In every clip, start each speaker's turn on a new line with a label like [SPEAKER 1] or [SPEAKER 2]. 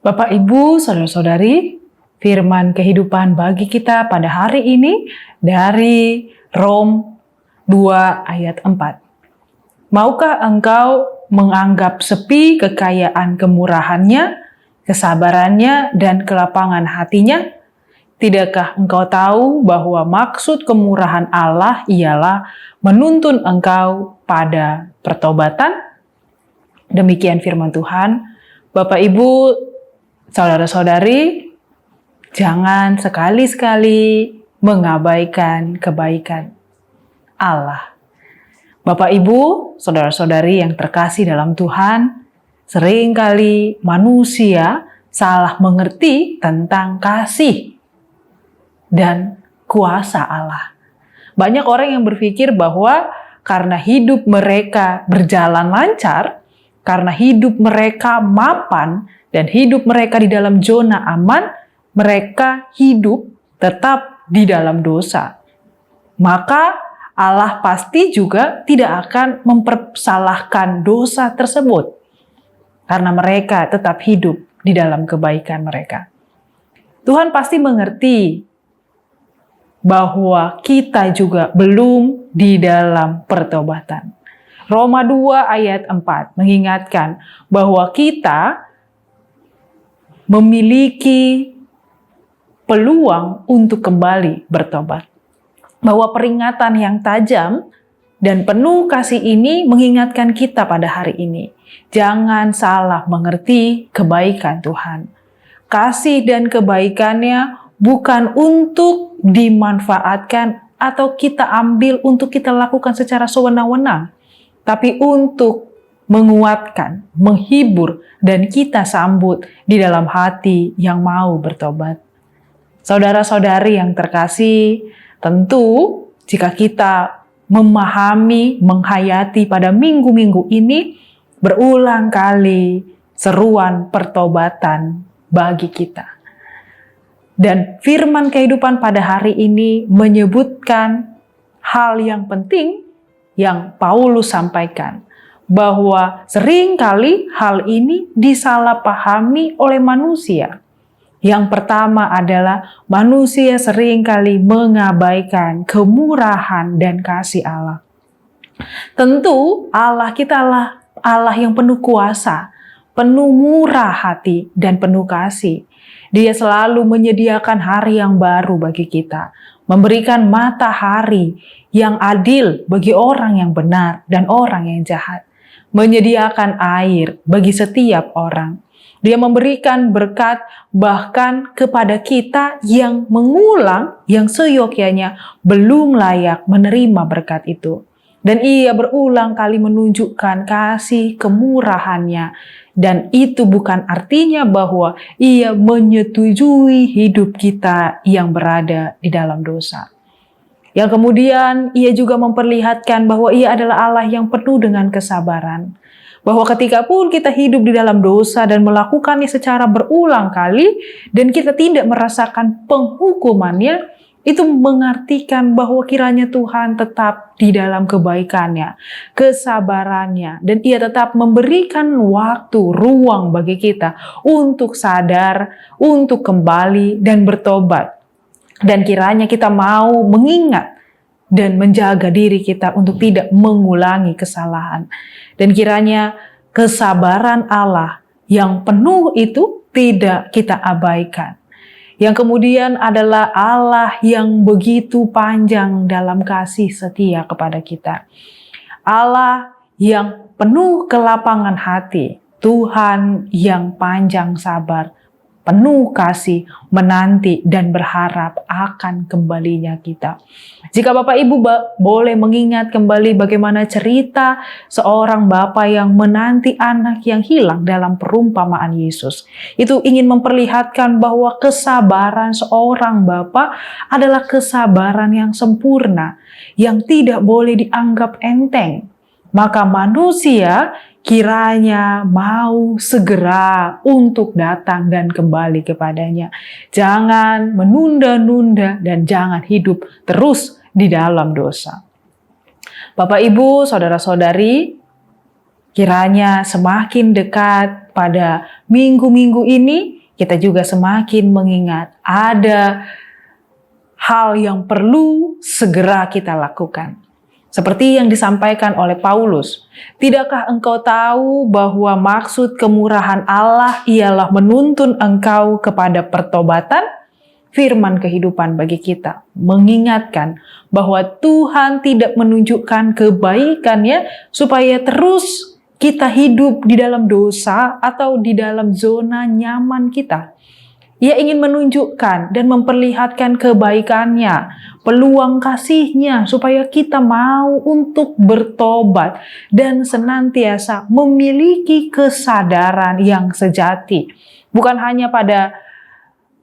[SPEAKER 1] Bapak, Ibu, Saudara-saudari, firman kehidupan bagi kita pada hari ini dari Rom 2 ayat 4. Maukah engkau menganggap sepi kekayaan kemurahannya, kesabarannya, dan kelapangan hatinya? Tidakkah engkau tahu bahwa maksud kemurahan Allah ialah menuntun engkau pada pertobatan? Demikian firman Tuhan. Bapak, Ibu, saudara-saudari, jangan sekali-sekali mengabaikan kebaikan Allah. Bapak, Ibu, saudara-saudari yang terkasih dalam Tuhan, seringkali manusia salah mengerti tentang kasih dan kuasa Allah. Banyak orang yang berpikir bahwa karena hidup mereka berjalan lancar, karena hidup mereka mapan, dan hidup mereka di dalam zona aman, mereka hidup tetap di dalam dosa. Maka Allah pasti juga tidak akan mempersalahkan dosa tersebut, karena mereka tetap hidup di dalam kebaikan mereka. Tuhan pasti mengerti bahwa kita juga belum di dalam pertobatan. Roma 2 ayat 4 mengingatkan bahwa kita memiliki peluang untuk kembali bertobat. Bahwa peringatan yang tajam dan penuh kasih ini mengingatkan kita pada hari ini. Jangan salah mengerti kebaikan Tuhan. Kasih dan kebaikannya bukan untuk dimanfaatkan atau kita ambil untuk kita lakukan secara sewenang-wenang, tapi untuk menguatkan, menghibur, dan kita sambut di dalam hati yang mau bertobat. Saudara-saudari yang terkasih, tentu jika kita memahami, menghayati pada minggu-minggu ini, berulang kali seruan pertobatan bagi kita. Dan firman kehidupan pada hari ini menyebutkan hal yang penting yang Paulus sampaikan, bahwa seringkali hal ini disalahpahami oleh manusia. Yang pertama adalah manusia seringkali mengabaikan kemurahan dan kasih Allah. Tentu Allah kita Allah yang penuh kuasa, penuh murah hati, dan penuh kasih. Dia selalu menyediakan hari yang baru bagi kita, memberikan matahari yang adil bagi orang yang benar dan orang yang jahat, menyediakan air bagi setiap orang. Dia memberikan berkat bahkan kepada kita yang mengulang, yang seyogyanya belum layak menerima berkat itu. Dan ia berulang kali menunjukkan kasih kemurahannya. Dan itu bukan artinya bahwa ia menyetujui hidup kita yang berada di dalam dosa. Yang kemudian ia juga memperlihatkan bahwa ia adalah Allah yang penuh dengan kesabaran. Bahwa ketika pun kita hidup di dalam dosa dan melakukannya secara berulang kali, dan kita tidak merasakan penghukumannya, itu mengartikan bahwa kiranya Tuhan tetap di dalam kebaikannya, kesabarannya, dan ia tetap memberikan waktu, ruang bagi kita untuk sadar, untuk kembali dan bertobat. Dan kiranya kita mau mengingat dan menjaga diri kita untuk tidak mengulangi kesalahan. Dan kiranya kesabaran Allah yang penuh itu tidak kita abaikan. Yang kemudian adalah Allah yang begitu panjang dalam kasih setia kepada kita. Allah yang penuh kelapangan hati, Tuhan yang panjang sabar, penuh kasih, menanti dan berharap akan kembalinya kita. Jika Bapak Ibu boleh mengingat kembali bagaimana cerita seorang bapak yang menanti anak yang hilang dalam perumpamaan Yesus. Itu ingin memperlihatkan bahwa kesabaran seorang bapak adalah kesabaran yang sempurna, yang tidak boleh dianggap enteng. Maka manusia kiranya mau segera untuk datang dan kembali kepadanya. Jangan menunda-nunda dan jangan hidup terus di dalam dosa. Bapak, Ibu, saudara-saudari, kiranya semakin dekat pada minggu-minggu ini, kita juga semakin mengingat ada hal yang perlu segera kita lakukan. Seperti yang disampaikan oleh Paulus, tidakkah engkau tahu bahwa maksud kemurahan Allah ialah menuntun engkau kepada pertobatan? Firman kehidupan bagi kita mengingatkan bahwa Tuhan tidak menunjukkan kebaikannya supaya terus kita hidup di dalam dosa atau di dalam zona nyaman kita. Ia ingin menunjukkan dan memperlihatkan kebaikannya, peluang kasihnya supaya kita mau untuk bertobat dan senantiasa memiliki kesadaran yang sejati. Bukan hanya pada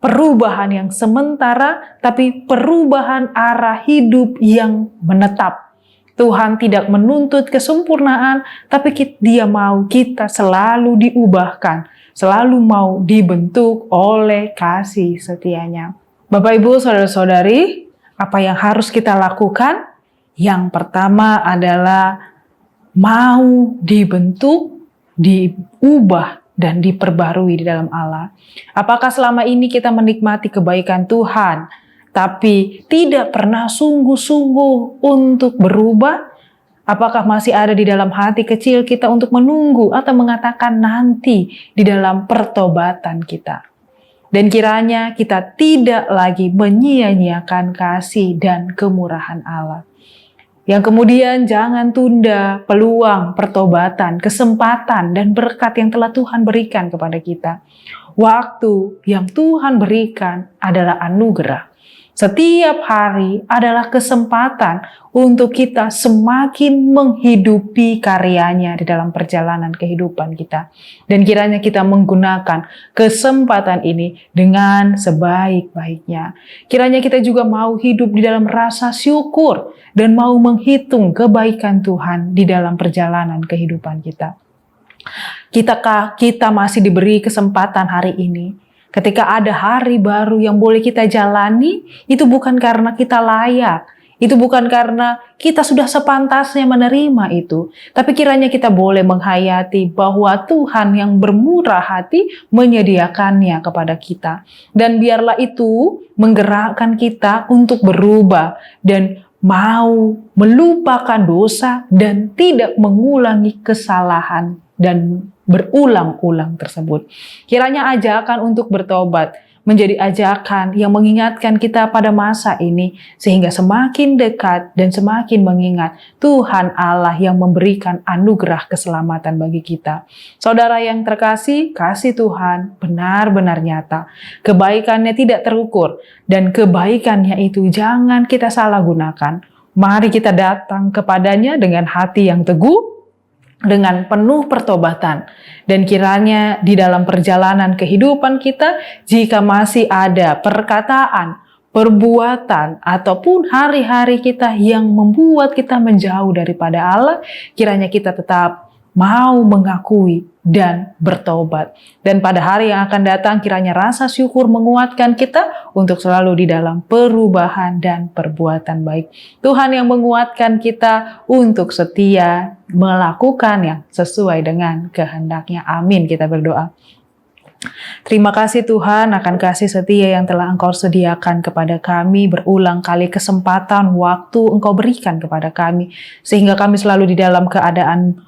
[SPEAKER 1] perubahan yang sementara, tapi perubahan arah hidup yang menetap. Tuhan tidak menuntut kesempurnaan, tapi Dia mau kita selalu diubahkan, selalu mau dibentuk oleh kasih setianya. Bapak, Ibu, Saudara-saudari, apa yang harus kita lakukan? Yang pertama adalah mau dibentuk, diubah, dan diperbarui di dalam Allah. Apakah selama ini kita menikmati kebaikan Tuhan, tapi tidak pernah sungguh-sungguh untuk berubah? Apakah masih ada di dalam hati kecil kita untuk menunggu atau mengatakan nanti di dalam pertobatan kita? Dan kiranya kita tidak lagi menyia-nyiakan kasih dan kemurahan Allah. Yang kemudian jangan tunda peluang pertobatan, kesempatan, dan berkat yang telah Tuhan berikan kepada kita. Waktu yang Tuhan berikan adalah anugerah. Setiap hari adalah kesempatan untuk kita semakin menghidupi karyanya di dalam perjalanan kehidupan kita. Dan kiranya kita menggunakan kesempatan ini dengan sebaik-baiknya. Kiranya kita juga mau hidup di dalam rasa syukur dan mau menghitung kebaikan Tuhan di dalam perjalanan kehidupan kita. Kita masih diberi kesempatan hari ini. Ketika ada hari baru yang boleh kita jalani, itu bukan karena kita layak, itu bukan karena kita sudah sepantasnya menerima itu, tapi kiranya kita boleh menghayati bahwa Tuhan yang bermurah hati menyediakannya kepada kita. Dan biarlah itu menggerakkan kita untuk berubah dan mau melupakan dosa dan tidak mengulangi kesalahan dan berulang-ulang tersebut. Kiranya ajakan untuk bertobat menjadi ajakan yang mengingatkan kita pada masa ini, sehingga semakin dekat dan semakin mengingat Tuhan Allah yang memberikan anugerah keselamatan bagi kita. Saudara yang terkasih, kasih Tuhan benar-benar nyata. Kebaikannya tidak terukur, dan kebaikannya itu jangan kita salah gunakan. Mari kita datang kepadanya dengan hati yang teguh, dengan penuh pertobatan. Dan kiranya di dalam perjalanan kehidupan kita, jika masih ada perkataan, perbuatan, ataupun hari-hari kita yang membuat kita menjauh daripada Allah, kiranya kita tetap mau mengakui dan bertobat. Dan pada hari yang akan datang, kiranya rasa syukur menguatkan kita untuk selalu di dalam perubahan dan perbuatan baik. Tuhan yang menguatkan kita untuk setia melakukan yang sesuai dengan kehendak-Nya. Amin, kita berdoa. Terima kasih Tuhan akan kasih setia yang telah Engkau sediakan kepada kami, berulang kali kesempatan waktu Engkau berikan kepada kami, sehingga kami selalu di dalam keadaan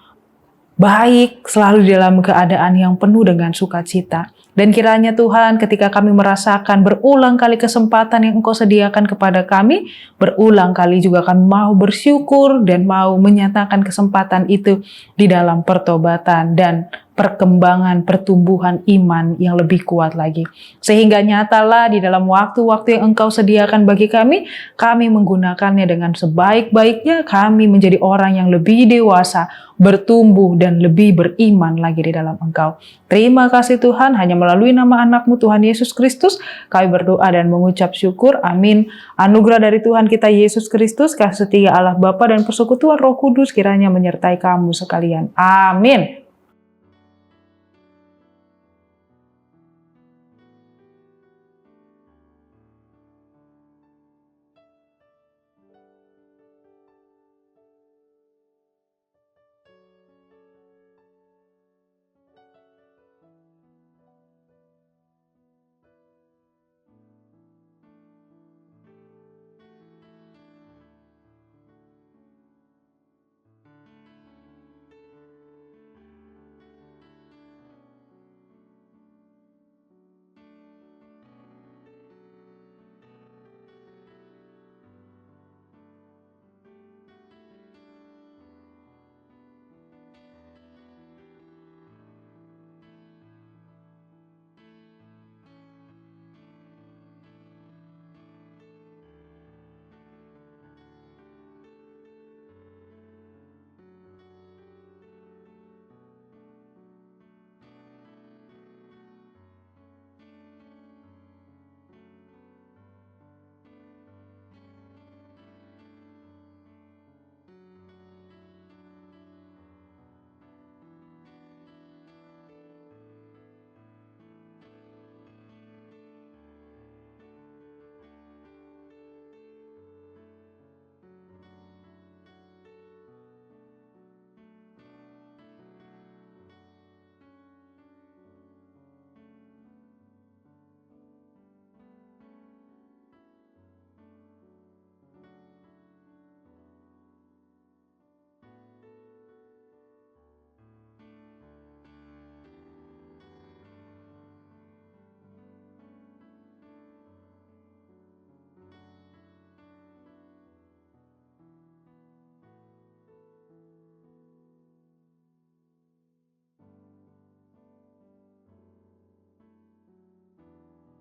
[SPEAKER 1] baik, selalu di dalam keadaan yang penuh dengan sukacita. Dan kiranya Tuhan, ketika kami merasakan berulang kali kesempatan yang Engkau sediakan kepada kami, berulang kali juga kami mau bersyukur dan mau menyatakan kesempatan itu di dalam pertobatan dan perkembangan pertumbuhan iman yang lebih kuat lagi. Sehingga nyatalah di dalam waktu-waktu yang Engkau sediakan bagi kami menggunakannya dengan sebaik-baiknya, kami menjadi orang yang lebih dewasa, bertumbuh dan lebih beriman lagi di dalam Engkau. Terima kasih Tuhan, hanya melalui nama anak-Mu Tuhan Yesus Kristus, kami berdoa dan mengucap syukur. Amin. Anugerah dari Tuhan kita Yesus Kristus, kasih setia Allah Bapa dan persekutuan Roh Kudus kiranya menyertai kamu sekalian. Amin.